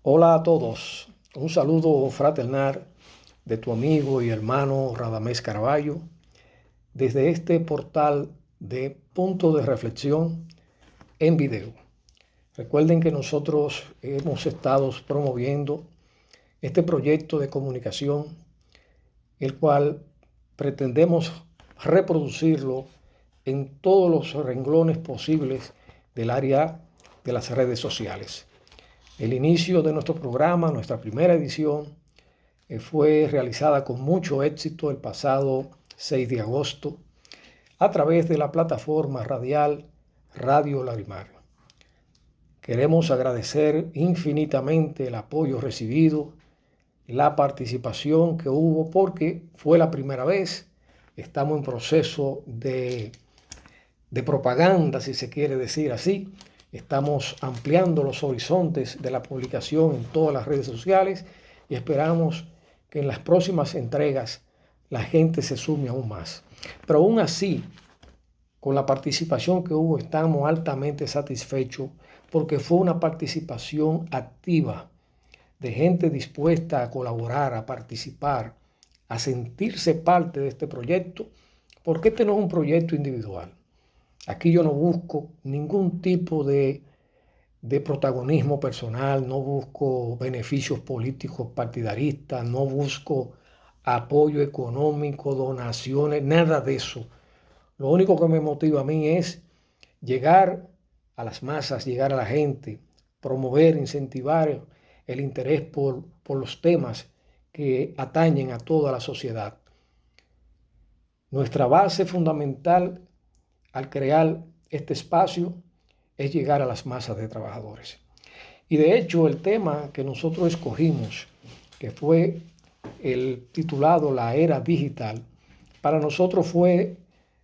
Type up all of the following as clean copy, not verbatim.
Hola a todos, un saludo fraternal de tu amigo y hermano Radamés Carballo desde este portal de punto de reflexión en video. Recuerden que nosotros hemos estado promoviendo este proyecto de comunicación, el cual pretendemos reproducirlo en todos los renglones posibles del área de las redes sociales. El inicio de nuestro programa, nuestra primera edición, fue realizada con mucho éxito el pasado 6 de agosto a través de la plataforma radial Radio Larimar. Queremos agradecer infinitamente el apoyo recibido, la participación que hubo, porque fue la primera vez. Estamos en proceso de propaganda, si se quiere decir así. Estamos ampliando los horizontes de la publicación en todas las redes sociales y esperamos que en las próximas entregas la gente se sume aún más. Pero aún así, con la participación que hubo, estamos altamente satisfechos porque fue una participación activa de gente dispuesta a colaborar, a participar, a sentirse parte de este proyecto, porque este no es un proyecto individual. Aquí yo no busco ningún tipo de protagonismo personal, no busco beneficios políticos partidaristas, no busco apoyo económico, donaciones, nada de eso. Lo único que me motiva a mí es llegar a las masas, llegar a la gente, promover, incentivar el interés por los temas que atañen a toda la sociedad. Nuestra base fundamental al crear este espacio es llegar a las masas de trabajadores. Y de hecho el tema que nosotros escogimos, que fue el titulado La Era Digital, para nosotros fue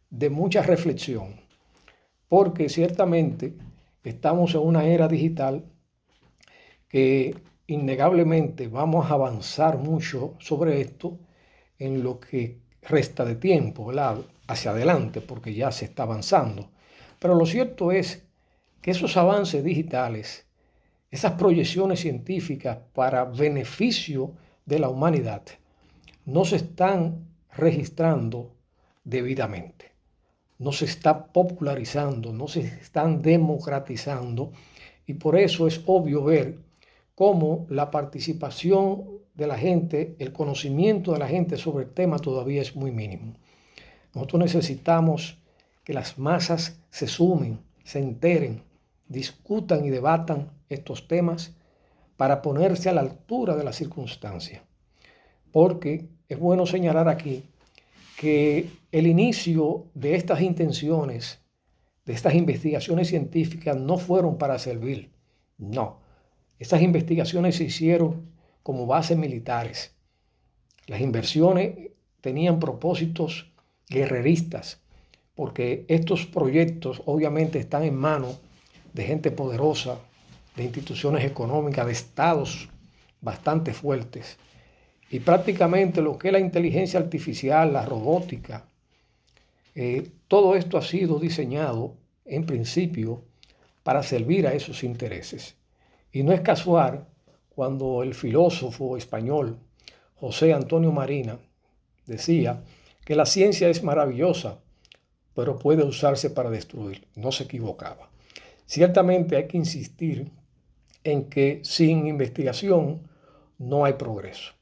de mucha reflexión, porque ciertamente estamos en una era digital que innegablemente vamos a avanzar mucho sobre esto en lo que resta de tiempo, ¿verdad? Hacia adelante, porque ya se está avanzando. Pero lo cierto es que esos avances digitales, esas proyecciones científicas para beneficio de la humanidad, no se están registrando debidamente, no se está popularizando, no se están democratizando, y por eso es obvio ver cómo la participación de la gente, el conocimiento de la gente sobre el tema todavía es muy mínimo. Nosotros necesitamos que las masas se sumen, se enteren, discutan y debatan estos temas para ponerse a la altura de la circunstancia. Porque es bueno señalar aquí que el inicio de estas intenciones, de estas investigaciones científicas, no fueron para servir. No, estas investigaciones se hicieron como bases militares. Las inversiones tenían propósitos guerreristas, porque estos proyectos obviamente están en manos de gente poderosa, de instituciones económicas, de estados bastante fuertes. Y prácticamente lo que es la inteligencia artificial, la robótica, todo esto ha sido diseñado en principio para servir a esos intereses. Y no es casual cuando el filósofo español José Antonio Marina decía que la ciencia es maravillosa, pero puede usarse para destruir. No se equivocaba. Ciertamente hay que insistir en que sin investigación no hay progreso.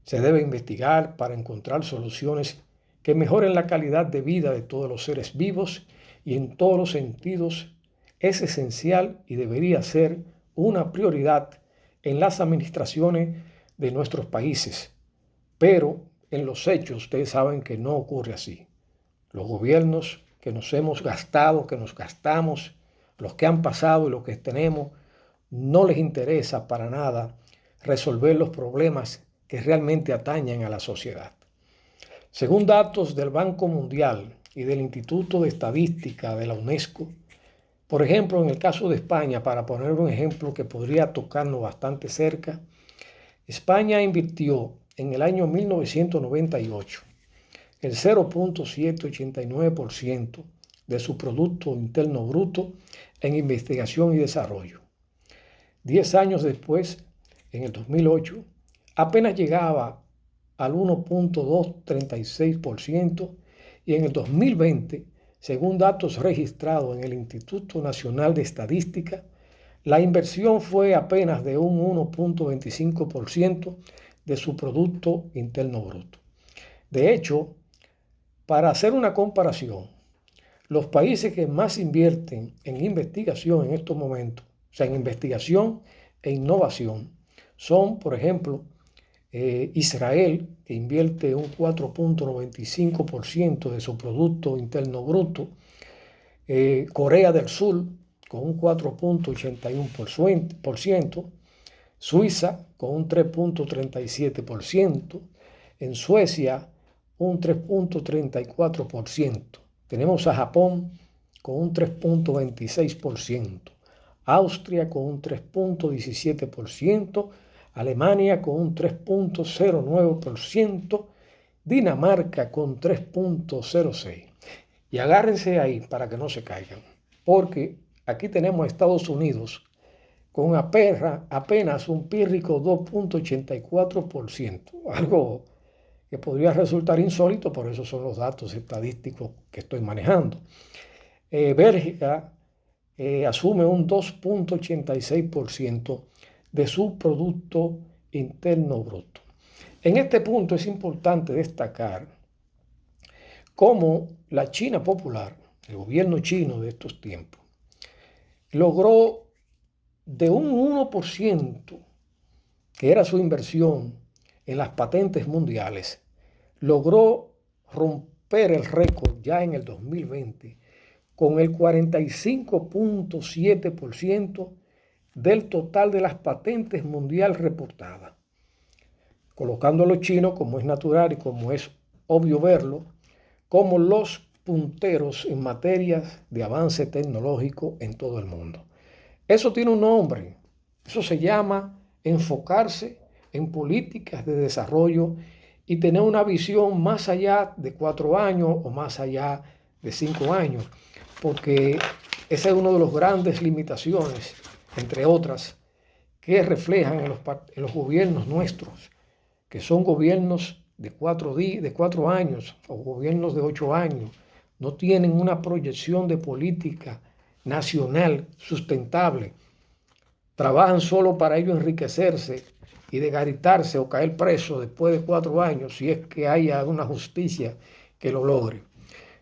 Se debe investigar para encontrar soluciones que mejoren la calidad de vida de todos los seres vivos, y en todos los sentidos es esencial y debería ser una prioridad en las administraciones de nuestros países. Pero en los hechos ustedes saben que no ocurre así. Los gobiernos que nos hemos gastado, que nos gastamos, los que han pasado y los que tenemos, no les interesa para nada resolver los problemas que realmente atañen a la sociedad. Según datos del Banco Mundial y del Instituto de Estadística de la UNESCO, por ejemplo, en el caso de España, para poner un ejemplo que podría tocarnos bastante cerca, España invirtió en el año 1998 el 0.789% de su Producto Interno Bruto en investigación y desarrollo. 10 años después, en el 2008 apenas llegaba al 1.236% y en el 2020, según datos registrados en el Instituto Nacional de Estadística, la inversión fue apenas de un 1.25% de su Producto Interno Bruto. De hecho, para hacer una comparación, los países que más invierten en investigación en estos momentos, o sea, en investigación e innovación, son, por ejemplo, Israel, que invierte un 4.95% de su Producto Interno Bruto, Corea del Sur, con un 4.81%, Suiza, con un 3.37%, en Suecia, un 3.34%. Tenemos a Japón con un 3.26%, Austria con un 3.17%, Alemania con un 3.09%, Dinamarca con 3.06%. Y agárrense ahí para que no se caigan, porque aquí tenemos a Estados Unidos con apenas un pírrico 2.84%, algo que podría resultar insólito, por eso son los datos estadísticos que estoy manejando. Bélgica asume un 2.86% de su Producto Interno Bruto. En este punto es importante destacar cómo la China popular, el gobierno chino de estos tiempos, logró de un 1%, que era su inversión en las patentes mundiales, logró romper el récord ya en el 2020 con el 45.7% del total de las patentes mundial reportadas, colocando a los chinos, como es natural y como es obvio verlo, como los punteros en materias de avance tecnológico en todo el mundo. Eso tiene un nombre, eso se llama enfocarse en políticas de desarrollo y tener una visión más allá de 4 años o más allá de 5 años, porque esa es una de las grandes limitaciones, entre otras, que reflejan en los gobiernos nuestros, que son gobiernos de 4 años o gobiernos de 8 años, no tienen una proyección de política nacional sustentable. Trabajan solo para ellos enriquecerse y desgaritarse o caer preso después de 4 años, si es que haya una justicia que lo logre.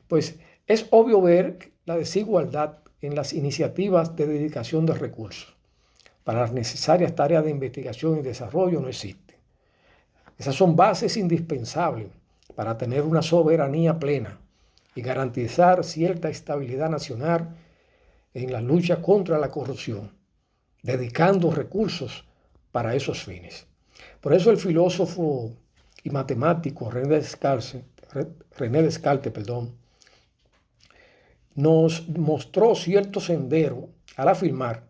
Pues es obvio ver la desigualdad en las iniciativas de dedicación de recursos. Para las necesarias tareas de investigación y desarrollo no existe. Esas son bases indispensables para tener una soberanía plena y garantizar cierta estabilidad nacional en la lucha contra la corrupción, dedicando recursos para esos fines. Por eso el filósofo y matemático René Descartes, nos mostró cierto sendero al afirmar,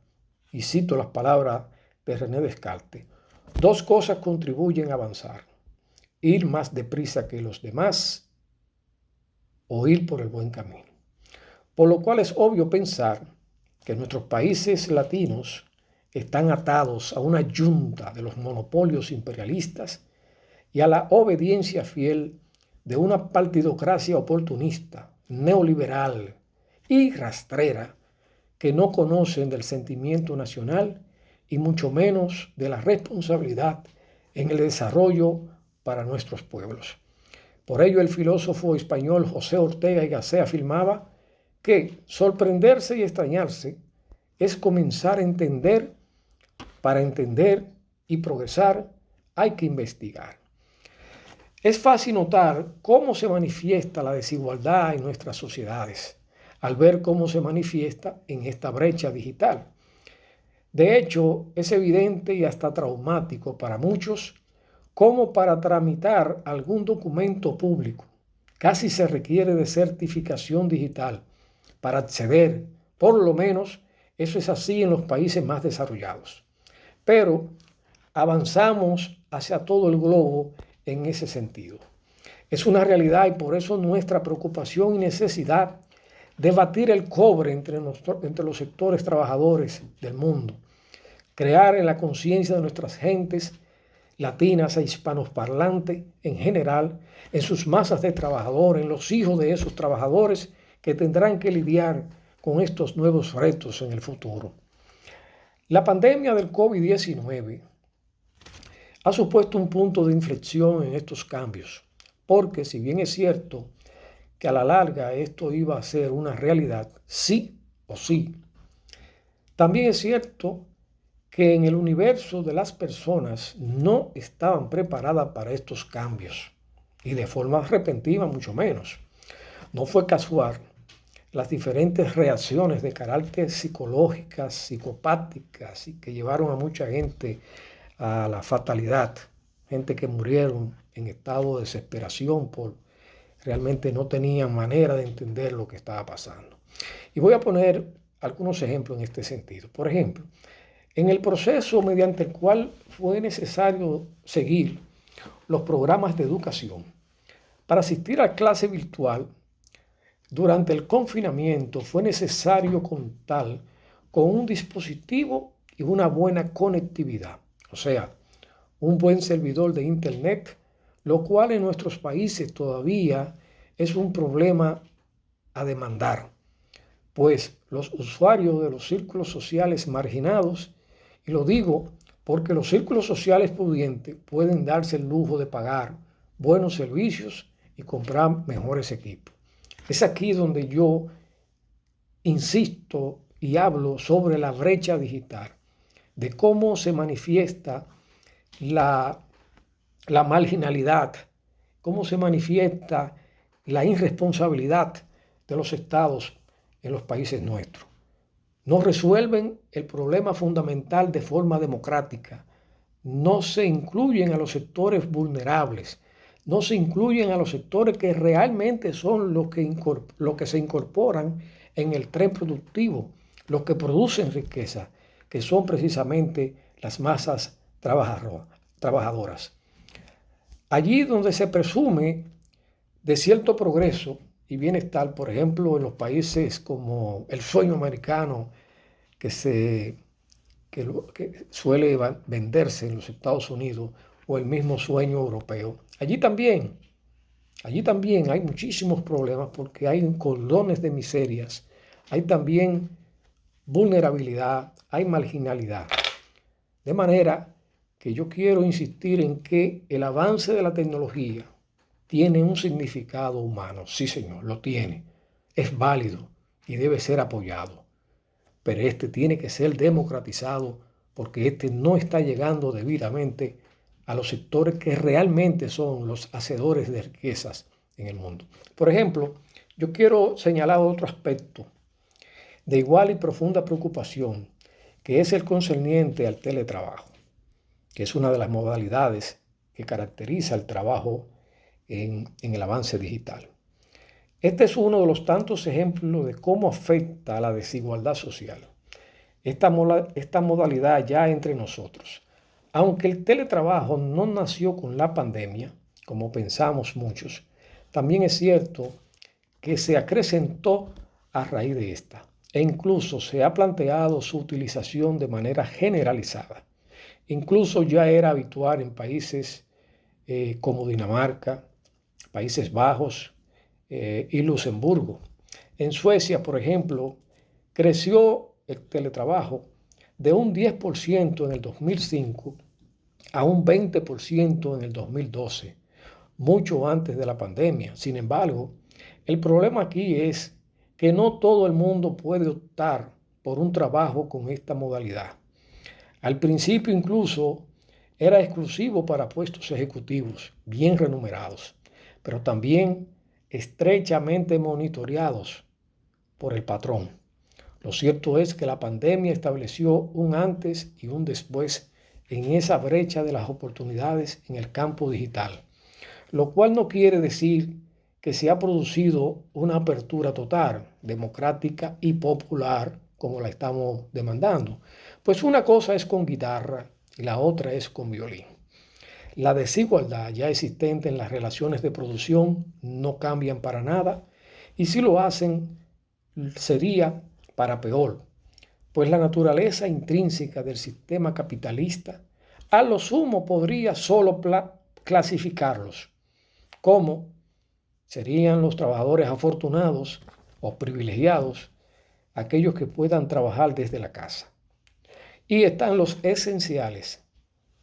y cito las palabras de René Descartes: 2 cosas contribuyen a avanzar: ir más deprisa que los demás o ir por el buen camino. Por lo cual es obvio pensar que nuestros países latinos están atados a una yunta de los monopolios imperialistas y a la obediencia fiel de una partidocracia oportunista, neoliberal y rastrera, que no conocen del sentimiento nacional y mucho menos de la responsabilidad en el desarrollo para nuestros pueblos. Por ello el filósofo español José Ortega y Gasset afirmaba que sorprenderse y extrañarse es comenzar a entender. Para entender y progresar hay que investigar. Es fácil notar cómo se manifiesta la desigualdad en nuestras sociedades al ver cómo se manifiesta en esta brecha digital. De hecho, es evidente y hasta traumático para muchos cómo para tramitar algún documento público casi se requiere de certificación digital para acceder. Por lo menos eso es así en los países más desarrollados. Pero avanzamos hacia todo el globo en ese sentido. Es una realidad y por eso nuestra preocupación y necesidad de batir el cobre entre los sectores trabajadores del mundo, crear en la conciencia de nuestras gentes latinas e hispanoparlantes en general, en sus masas de trabajadores, en los hijos de esos trabajadores que tendrán que lidiar con estos nuevos retos en el futuro. La pandemia del COVID-19 ha supuesto un punto de inflexión en estos cambios, porque si bien es cierto que a la larga esto iba a ser una realidad, sí o sí, también es cierto que en el universo de las personas no estaban preparadas para estos cambios, y de forma repentina mucho menos. No fue casual las diferentes reacciones de carácter psicológicas, psicopáticas, y que llevaron a mucha gente a la fatalidad, gente que murieron en estado de desesperación por realmente no tenían manera de entender lo que estaba pasando. Y voy a poner algunos ejemplos en este sentido. Por ejemplo, en el proceso mediante el cual fue necesario seguir los programas de educación para asistir a clase virtual, durante el confinamiento fue necesario contar con un dispositivo y una buena conectividad, o sea, un buen servidor de Internet, lo cual en nuestros países todavía es un problema a demandar, pues los usuarios de los círculos sociales marginados, y lo digo porque los círculos sociales pudientes pueden darse el lujo de pagar buenos servicios y comprar mejores equipos. Es aquí donde yo insisto y hablo sobre la brecha digital, de cómo se manifiesta la marginalidad, cómo se manifiesta la irresponsabilidad de los estados en los países nuestros. No resuelven el problema fundamental de forma democrática, no se incluyen a los sectores vulnerables, no se incluyen a los sectores que realmente son los que se incorporan en el tren productivo, los que producen riqueza, que son precisamente las masas trabajadoras. Allí donde se presume de cierto progreso y bienestar, por ejemplo, en los países como el sueño americano que suele venderse en los Estados Unidos, o el mismo sueño europeo. Allí también hay muchísimos problemas porque hay cordones de miserias, hay también vulnerabilidad, hay marginalidad. De manera que yo quiero insistir en que el avance de la tecnología tiene un significado humano. Sí, señor, lo tiene. Es válido y debe ser apoyado. Pero este tiene que ser democratizado porque este no está llegando debidamente a los sectores que realmente son los hacedores de riquezas en el mundo. Por ejemplo, yo quiero señalar otro aspecto de igual y profunda preocupación, que es el concerniente al teletrabajo, que es una de las modalidades que caracteriza el trabajo en el avance digital. Este es uno de los tantos ejemplos de cómo afecta a la desigualdad social esta modalidad ya entre nosotros. Aunque el teletrabajo no nació con la pandemia, como pensamos muchos, también es cierto que se acrecentó a raíz de esta, e incluso se ha planteado su utilización de manera generalizada. Incluso ya era habitual en países como Dinamarca, Países Bajos y Luxemburgo. En Suecia, por ejemplo, creció el teletrabajo de un 10% en el 2005 a un 20% en el 2012, mucho antes de la pandemia. Sin embargo, el problema aquí es que no todo el mundo puede optar por un trabajo con esta modalidad. Al principio incluso era exclusivo para puestos ejecutivos bien remunerados, pero también estrechamente monitoreados por el patrón. Lo cierto es que la pandemia estableció un antes y un después en esa brecha de las oportunidades en el campo digital, lo cual no quiere decir que se ha producido una apertura total, democrática y popular como la estamos demandando. Pues una cosa es con guitarra y la otra es con violín. La desigualdad ya existente en las relaciones de producción no cambian para nada, y si lo hacen sería para peor, pues la naturaleza intrínseca del sistema capitalista a lo sumo podría solo clasificarlos como serían los trabajadores afortunados o privilegiados, aquellos que puedan trabajar desde la casa. Y están los esenciales,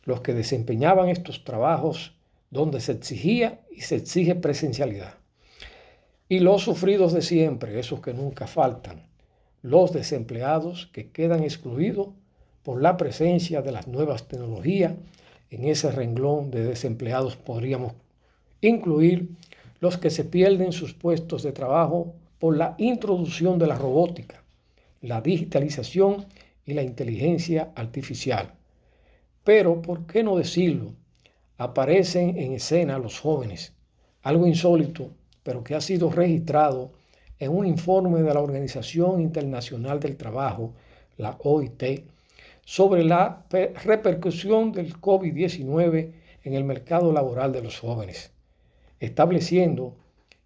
los que desempeñaban estos trabajos donde se exigía y se exige presencialidad. Y los sufridos de siempre, esos que nunca faltan, los desempleados que quedan excluidos por la presencia de las nuevas tecnologías. En ese renglón de desempleados podríamos incluir los que se pierden sus puestos de trabajo por la introducción de la robótica, la digitalización y la inteligencia artificial. Pero, ¿por qué no decirlo? Aparecen en escena los jóvenes, algo insólito, pero que ha sido registrado en un informe de la Organización Internacional del Trabajo, la OIT, sobre la repercusión del COVID-19 en el mercado laboral de los jóvenes, estableciendo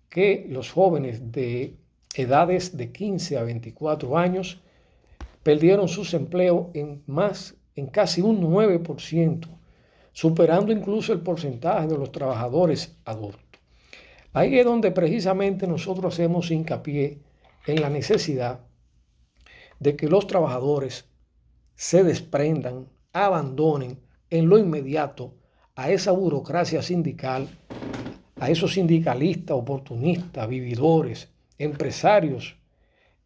que los jóvenes de edades de 15 a 24 años perdieron sus empleos en casi un 9%, superando incluso el porcentaje de los trabajadores adultos. Ahí es donde precisamente nosotros hacemos hincapié en la necesidad de que los trabajadores se desprendan, abandonen en lo inmediato a esa burocracia sindical, a esos sindicalistas, oportunistas, vividores, empresarios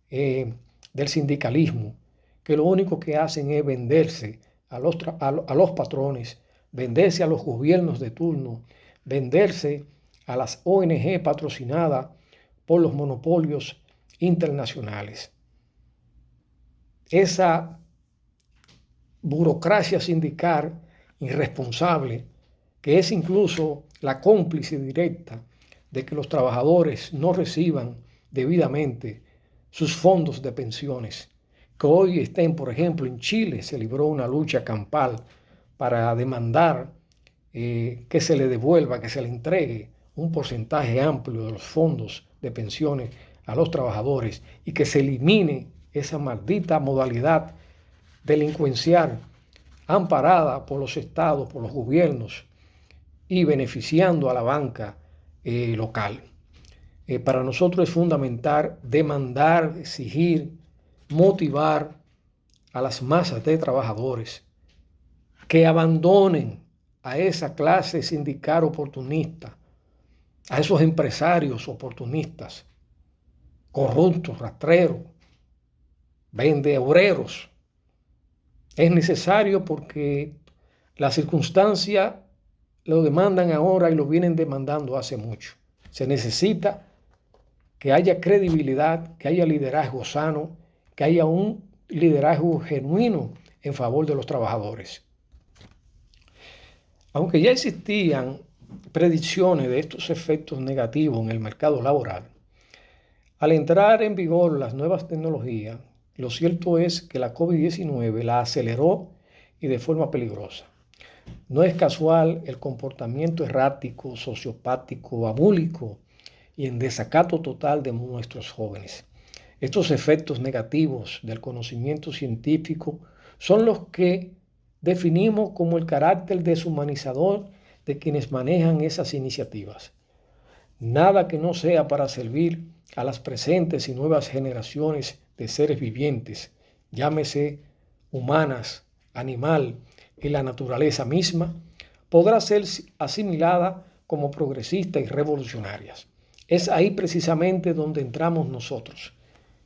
del sindicalismo, que lo único que hacen es venderse a los patrones, venderse a los gobiernos de turno, venderse a las ONG patrocinadas por los monopolios internacionales. Esa burocracia sindical irresponsable, que es incluso la cómplice directa de que los trabajadores no reciban debidamente sus fondos de pensiones, que hoy estén, por ejemplo, en Chile se libró una lucha campal para demandar que se le devuelva, que se le entregue un porcentaje amplio de los fondos de pensiones a los trabajadores y que se elimine esa maldita modalidad delincuencial amparada por los estados, por los gobiernos y beneficiando a la banca local. Para nosotros es fundamental demandar, exigir, motivar a las masas de trabajadores que abandonen a esa clase sindical oportunista, a esos empresarios oportunistas, corruptos, rastreros, vendeobreros. Es necesario porque las circunstancias lo demandan ahora y lo vienen demandando hace mucho. Se necesita que haya credibilidad, que haya liderazgo sano, que haya un liderazgo genuino en favor de los trabajadores. Aunque ya existían predicciones de estos efectos negativos en el mercado laboral, al entrar en vigor las nuevas tecnologías, lo cierto es que la COVID-19 la aceleró y de forma peligrosa. No es casual el comportamiento errático, sociopático, abúlico y en desacato total de nuestros jóvenes. Estos efectos negativos del conocimiento científico son los que definimos como el carácter deshumanizador de quienes manejan esas iniciativas. Nada que no sea para servir a las presentes y nuevas generaciones de seres vivientes, llámese humanas, animal y la naturaleza misma, podrá ser asimilada como progresista y revolucionarias. Es ahí precisamente donde entramos nosotros,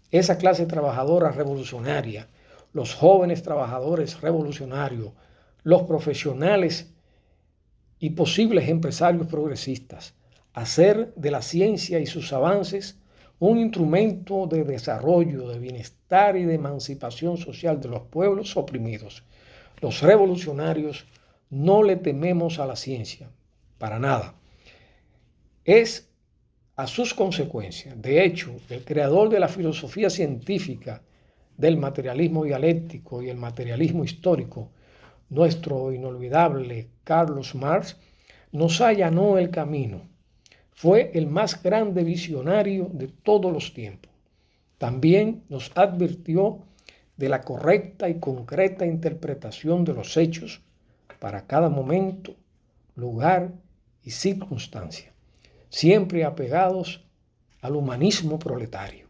esa clase trabajadora revolucionaria, los jóvenes trabajadores revolucionarios, los profesionales y posibles empresarios progresistas, hacer de la ciencia y sus avances un instrumento de desarrollo, de bienestar y de emancipación social de los pueblos oprimidos. Los revolucionarios no le tememos a la ciencia, para nada. Es a sus consecuencias. De hecho, el creador de la filosofía científica del materialismo dialéctico y el materialismo histórico, nuestro inolvidable Carlos Marx, nos allanó el camino. Fue el más grande visionario de todos los tiempos. También nos advirtió de la correcta y concreta interpretación de los hechos para cada momento, lugar y circunstancia, siempre apegados al humanismo proletario.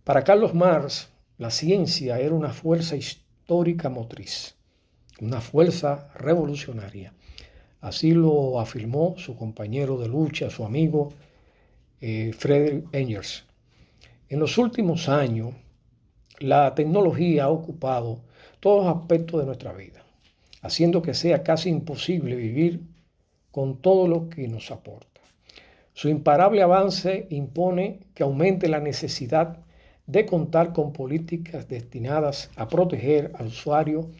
Para Carlos Marx, la ciencia era una fuerza histórica motriz, una fuerza revolucionaria. Así lo afirmó su compañero de lucha, su amigo Friedrich Engels. En los últimos años, la tecnología ha ocupado todos los aspectos de nuestra vida, haciendo que sea casi imposible vivir con todo lo que nos aporta. Su imparable avance impone que aumente la necesidad de contar con políticas destinadas a proteger al usuario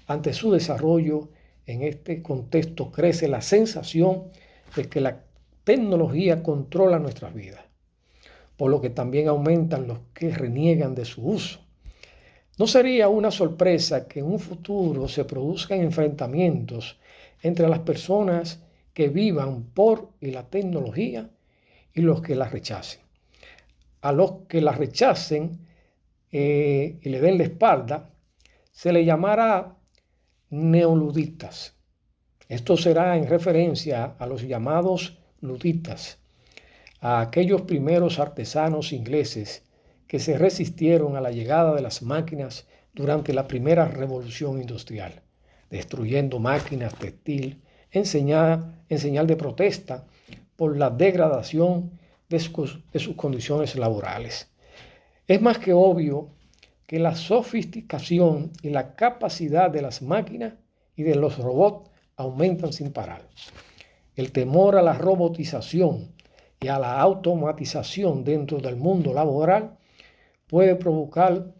ante su desarrollo. En este contexto crece la sensación de que la tecnología controla nuestras vidas, por lo que también aumentan los que reniegan de su uso. No sería una sorpresa que en un futuro se produzcan enfrentamientos entre las personas que vivan por y la tecnología y los que la rechacen. A los que la rechacen y le den la espalda, se le llamará neoluditas. Esto será en referencia a los llamados luditas, a aquellos primeros artesanos ingleses que se resistieron a la llegada de las máquinas durante la primera revolución industrial, destruyendo máquinas textiles en señal de protesta por la degradación de sus condiciones laborales. Es más que obvio que la sofisticación y la capacidad de las máquinas y de los robots aumentan sin parar. El temor a la robotización y a la automatización dentro del mundo laboral puede provocar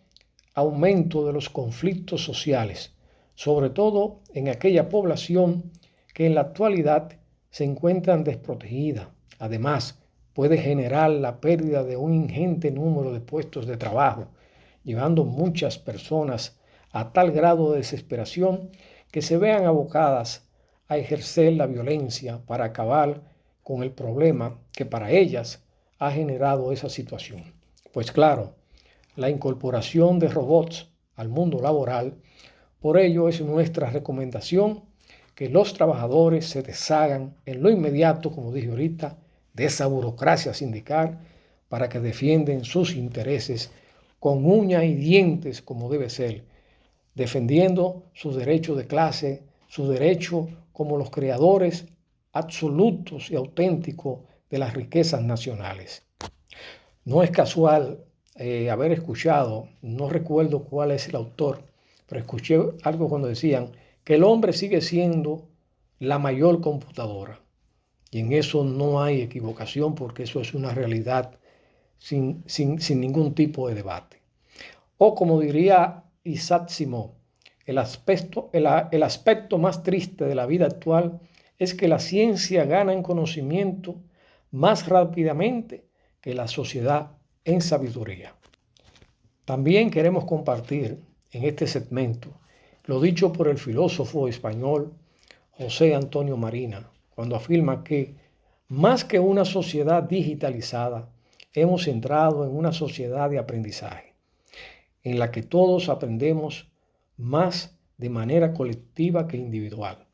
aumento de los conflictos sociales, sobre todo en aquella población que en la actualidad se encuentran desprotegidas. Además, puede generar la pérdida de un ingente número de puestos de trabajo, llevando muchas personas a tal grado de desesperación que se vean abocadas a ejercer la violencia para acabar con el problema que para ellas ha generado esa situación. Pues claro, la incorporación de robots al mundo laboral, por ello es nuestra recomendación que los trabajadores se deshagan en lo inmediato, como dije ahorita, de esa burocracia sindical para que defiendan sus intereses con uñas y dientes como debe ser, defendiendo sus derechos de clase, sus derechos como los creadores absolutos y auténticos de las riquezas nacionales. No es casual haber escuchado, no recuerdo cuál es el autor, pero escuché algo cuando decían que el hombre sigue siendo la mayor computadora. Y en eso no hay equivocación porque eso es una realidad sin ningún tipo de debate. O como diría Isaac Asimov, el aspecto más triste de la vida actual es que la ciencia gana en conocimiento más rápidamente que la sociedad en sabiduría. También queremos compartir en este segmento lo dicho por el filósofo español José Antonio Marina, cuando afirma que más que una sociedad digitalizada, hemos entrado en una sociedad de aprendizaje, en la que todos aprendemos más de manera colectiva que individual.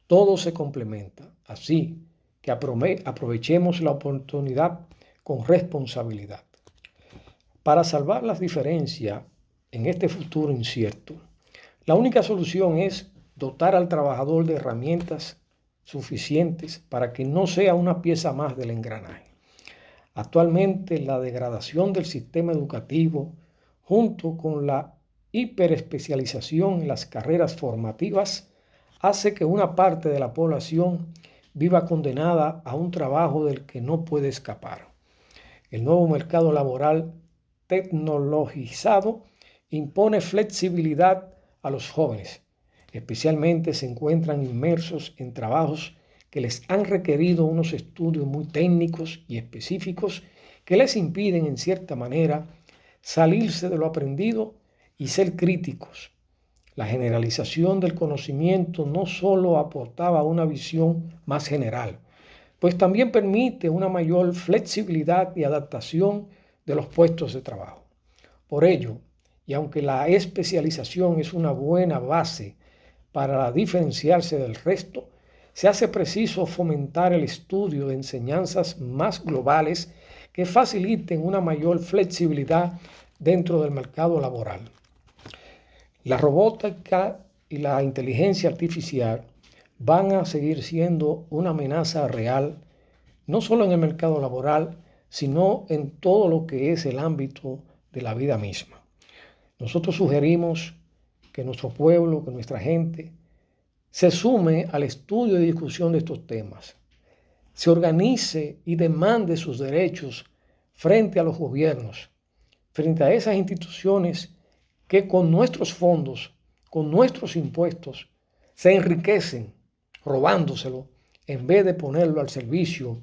Todo se complementa, así que aprovechemos la oportunidad con responsabilidad. Para salvar las diferencias en este futuro incierto, la única solución es dotar al trabajador de herramientas suficientes para que no sea una pieza más del engranaje. Actualmente, la degradación del sistema educativo, junto con la hiperespecialización en las carreras formativas, hace que una parte de la población viva condenada a un trabajo del que no puede escapar. El nuevo mercado laboral tecnologizado impone flexibilidad a los jóvenes. Especialmente se encuentran inmersos en trabajos que les han requerido unos estudios muy técnicos y específicos que les impiden, en cierta manera, salirse de lo aprendido y ser críticos. La generalización del conocimiento no solo aportaba una visión más general, pues también permite una mayor flexibilidad y adaptación de los puestos de trabajo. Por ello, y aunque la especialización es una buena base para diferenciarse del resto, se hace preciso fomentar el estudio de enseñanzas más globales que faciliten una mayor flexibilidad dentro del mercado laboral. La robótica y la inteligencia artificial van a seguir siendo una amenaza real, no solo en el mercado laboral, sino en todo lo que es el ámbito de la vida misma. Nosotros sugerimos que nuestro pueblo, que nuestra gente, se sume al estudio y discusión de estos temas, se organice y demande sus derechos frente a los gobiernos, frente a esas instituciones que con nuestros fondos, con nuestros impuestos, se enriquecen robándoselo en vez de ponerlo al servicio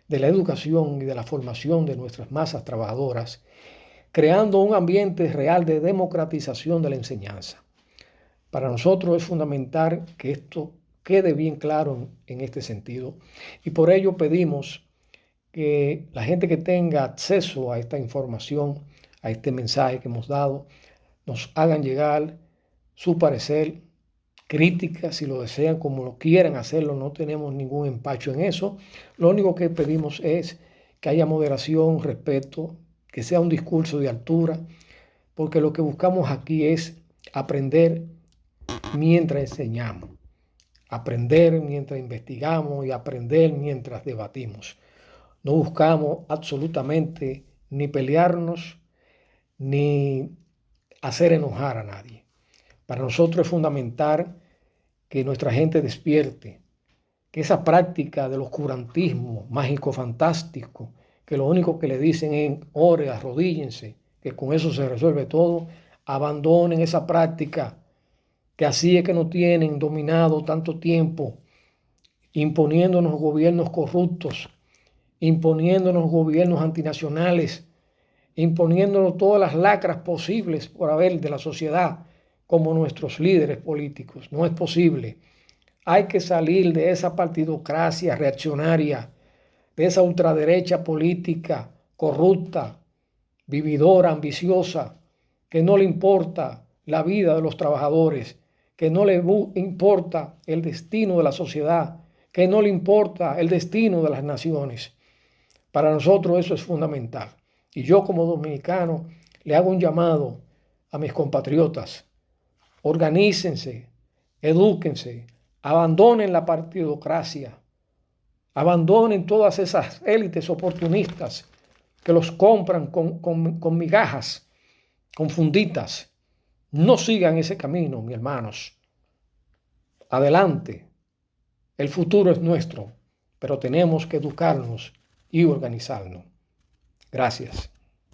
de la educación y de la formación de nuestras masas trabajadoras, creando un ambiente real de democratización de la enseñanza. Para nosotros es fundamental que esto quede bien claro en este sentido y por ello pedimos que la gente que tenga acceso a esta información, a este mensaje que hemos dado, nos hagan llegar su parecer, críticas, si lo desean, como lo quieran hacerlo, no tenemos ningún empacho en eso. Lo único que pedimos es que haya moderación, respeto, que sea un discurso de altura, porque lo que buscamos aquí es aprender mientras enseñamos, aprender mientras investigamos y aprender mientras debatimos. No buscamos absolutamente ni pelearnos ni hacer enojar a nadie. Para nosotros es fundamental que nuestra gente despierte, que esa práctica del oscurantismo mágico fantástico, que lo único que le dicen es ore, arrodíllense, que con eso se resuelve todo, abandonen esa práctica, que así es que nos tienen dominado tanto tiempo, imponiéndonos gobiernos corruptos, imponiéndonos gobiernos antinacionales, imponiéndonos todas las lacras posibles por haber de la sociedad como nuestros líderes políticos. No es posible. Hay que salir de esa partidocracia reaccionaria, de esa ultraderecha política corrupta, vividora, ambiciosa, que no le importa la vida de los trabajadores, que no le importa el destino de la sociedad, que no le importa el destino de las naciones. Para nosotros eso es fundamental. Y yo como dominicano le hago un llamado a mis compatriotas. Organícense, edúquense, abandonen la partidocracia, abandonen todas esas élites oportunistas que los compran con migajas, con funditas. No sigan ese camino, mis hermanos. Adelante. El futuro es nuestro, pero tenemos que educarnos y organizarnos. Gracias.